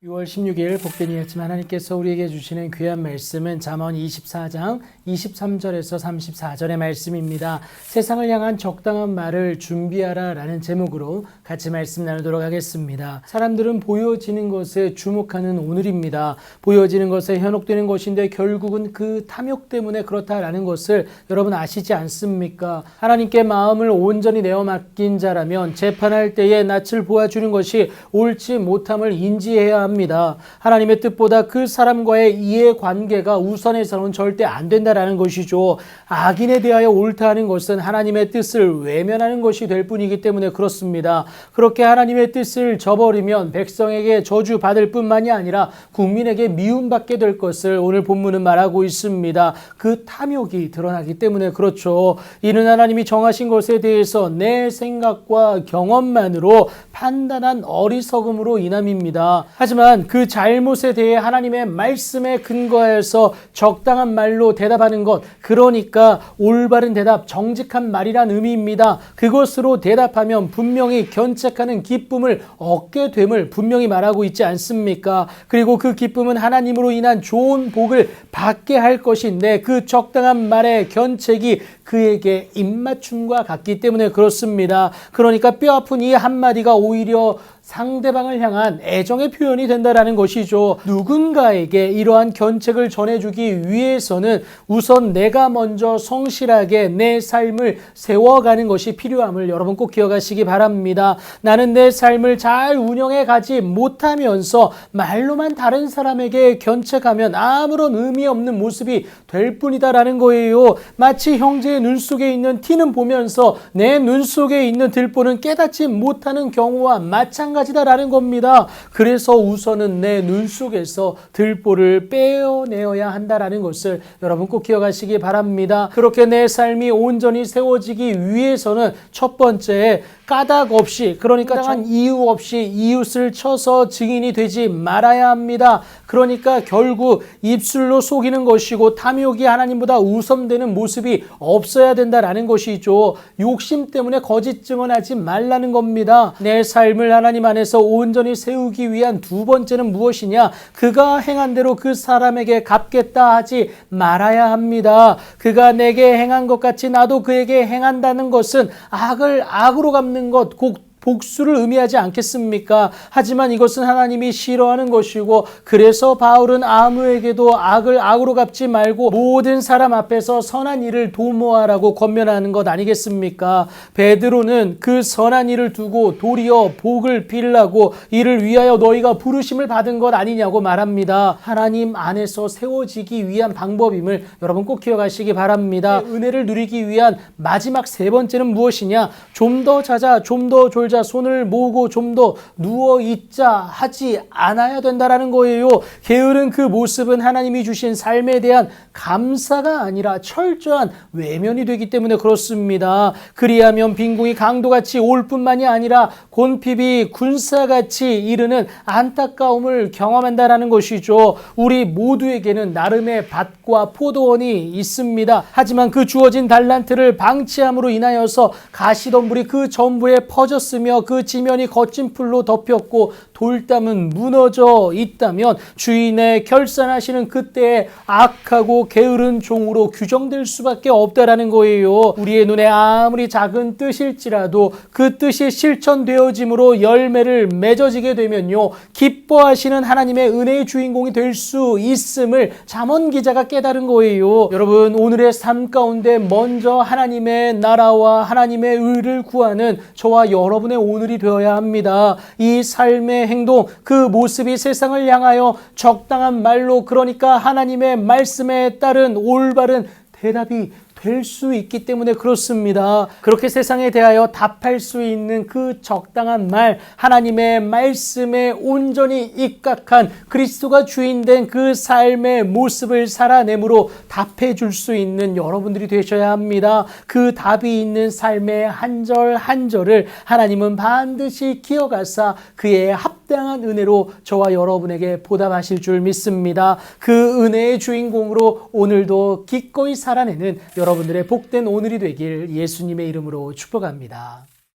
6월 16일 복된 이었지만 하나님께서 우리에게 주시는 귀한 말씀은 잠언 24장 23절에서 34절의 말씀입니다. 세상을 향한 적당한 말을 준비하라 라는 제목으로 같이 말씀 나누도록 하겠습니다. 사람들은 보여지는 것에 주목하는 오늘입니다. 보여지는 것에 현혹되는 것인데 결국은 그 탐욕 때문에 그렇다라는 것을 여러분 아시지 않습니까? 하나님께 마음을 온전히 내어 맡긴 자라면 재판할 때에 낯을 보아주는 것이 옳지 못함을 인지해야 합니다. 하나님의 뜻보다 그 사람과의 이해관계가 우선해서는 절대 안 된다라는 것이죠. 악인에 대하여 옳다 하는 것은 하나님의 뜻을 외면하는 것이 될 뿐이기 때문에 그렇습니다. 그렇게 하나님의 뜻을 저버리면 백성에게 저주받을 뿐만이 아니라 국민에게 미움받게 될 것을 오늘 본문은 말하고 있습니다. 그 탐욕이 드러나기 때문에 그렇죠. 이는 하나님이 정하신 것에 대해서 내 생각과 경험만으로 판단한 어리석음으로 인함입니다. 하지만 그 잘못에 대해 하나님의 말씀에 근거해서 적당한 말로 대답하는 것, 그러니까 올바른 대답, 정직한 말이란 의미입니다. 그것으로 대답하면 분명히 견책하는 기쁨을 얻게 됨을 분명히 말하고 있지 않습니까? 그리고 그 기쁨은 하나님으로 인한 좋은 복을 받게 할 것인데 그 적당한 말의 견책이 그에게 입맞춤과 같기 때문에 그렇습니다. 그러니까 뼈아픈 이 한마디가 오히려 상대방을 향한 애정의 표현이 된다라는 것이죠. 누군가에게 이러한 견책을 전해주기 위해서는 우선 내가 먼저 성실하게 내 삶을 세워가는 것이 필요함을 여러분 꼭 기억하시기 바랍니다. 나는 내 삶을 잘 운영해 가지 못하면서 말로만 다른 사람에게 견책하면 아무런 의미 없는 모습이 될 뿐이다라는 거예요. 마치 형제의 눈 속에 있는 티는 보면서 내 눈 속에 있는 들보는 깨닫지 못하는 경우와 마찬가지다라는 겁니다. 그래서 우선은 내 눈 속에서 들보를 빼어내어야 한다라는 것을 여러분 꼭 기억하시기 바랍니다. 그렇게 내 삶이 온전히 세워지기 위해서는 첫 번째, 까닭 없이, 그러니까 정당한 이유 없이 이웃을 쳐서 증인이 되지 말아야 합니다. 그러니까 결국 입술로 속이는 것이고 탐욕이 하나님보다 우선되는 모습이 없어야 된다라는 것이죠. 욕심 때문에 거짓 증언하지 말라는 겁니다. 내 삶을 하나님 안에서 온전히 세우기 위한 두 번째는 무엇이냐? 그가 행한 대로 그 사람에게 갚겠다 하지 말아야 합니다. 그가 내게 행한 것 같이 나도 그에게 행한다는 것은 악을 악으로 갚는 것, 곧 복수를 의미하지 않겠습니까? 하지만 이것은 하나님이 싫어하는 것이고, 그래서 바울은 아무에게도 악을 악으로 갚지 말고 모든 사람 앞에서 선한 일을 도모하라고 권면하는 것 아니겠습니까? 베드로는 그 선한 일을 두고 도리어 복을 빌라고 이를 위하여 너희가 부르심을 받은 것 아니냐고 말합니다. 하나님 안에서 세워지기 위한 방법임을 여러분 꼭 기억하시기 바랍니다. 은혜를 누리기 위한 마지막 세 번째는 무엇이냐? 좀 더 자자, 좀 더 졸자, 손을 모으고 좀 더 누워있자 하지 않아야 된다라는 거예요. 게으른 그 모습은 하나님이 주신 삶에 대한 감사가 아니라 철저한 외면이 되기 때문에 그렇습니다. 그리하면 빈궁이 강도같이 올 뿐만이 아니라 곤핍이 군사같이 이르는 안타까움을 경험한다라는 것이죠. 우리 모두에게는 나름의 밭과 포도원이 있습니다. 하지만 그 주어진 달란트를 방치함으로 인하여서 가시덤불이 그 전부에 퍼졌으며 그 지면이 거친 풀로 덮였고 돌담은 무너져 있다면 주인의 결산하시는 그때에 악하고 게으른 종으로 규정될 수밖에 없다라는 거예요. 우리의 눈에 아무리 작은 뜻일지라도 그 뜻이 실천되어짐으로 열매를 맺어지게 되면요, 기뻐하시는 하나님의 은혜의 주인공이 될 수 있음을 잠언 기자가 깨달은 거예요. 여러분, 오늘의 삶 가운데 먼저 하나님의 나라와 하나님의 의를 구하는 저와 여러분의 오늘이 되어야 합니다. 이 삶의 행동, 그 모습이 세상을 향하여 적당한 말로, 그러니까 하나님의 말씀에 따른 올바른 대답이 될 수 있기 때문에 그렇습니다. 그렇게 세상에 대하여 답할 수 있는 그 적당한 말, 하나님의 말씀에 온전히 입각한 그리스도가 주인된 그 삶의 모습을 살아내므로 답해 줄 수 있는 여러분들이 되셔야 합니다. 그 답이 있는 삶의 한 절 한 절을 하나님은 반드시 기억하사 그의 합당한 은혜로 저와 여러분에게 보답하실 줄 믿습니다. 그 은혜의 주인공으로 오늘도 기꺼이 살아내는 여러분들의 복된 오늘이 되길 예수님의 이름으로 축복합니다.